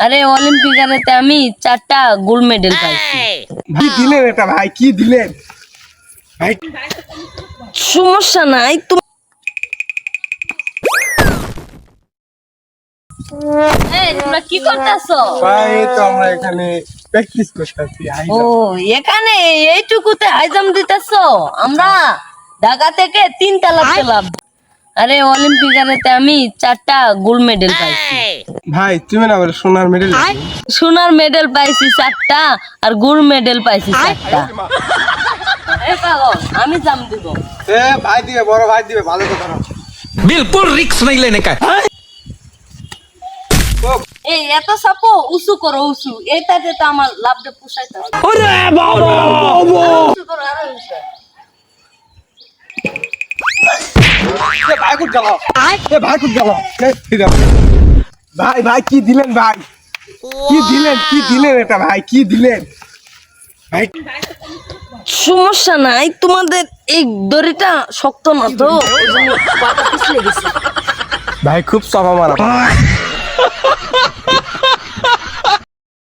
আরে অলিম্পিকেতে আমি 4টা গোল্ড মেডেল পাইছি। কি দিলেন এটা ভাই, কি দিলেন ভাই? সমস্যা নাই তোমরা কি করতেছো? ভাই এই তো আমরা এখানে প্র্যাকটিস করতেছি। ও এখানে এইটুকুতে হাইজাম দিতেছো? আমরা ঢাকা থেকে 3 তালা পেলাম। আরে অলিম্পিকেতে আমি 4টা গোল্ড মেডেল পাইছি। ভাই তুমি না বলে সোনার মেডেল। সোনার মেডেল পাইছি 4টা আর গোল্ড মেডেল পাইছি 4টা। এ পাগল, আমি জাম দিব। এ ভাই দিবে, বড় ভাই দিবে, ভালো তো ধরো। बिल्कुल रिक्स नहीं लेने का है। এই এত সাপো উঁচু করো, উঁচু এইটাতে তো আমার লাভটা পোষাইতে হবে। উঁচু করো, আরো উঁচু। এ ভাই কুট গেল, এ ভাই কুট গেল। ভাই ভাই কি দিলেন ভাই, কি দিলেন, কি দিলেন এটা ভাই, কি দিলেন ভাই? সমস্যা নাই, তোমাদের এই দড়িটা শক্ত না তো, ওই জন্য পাটা পিছলে গেছে। ভাই খুব চাপা মারা।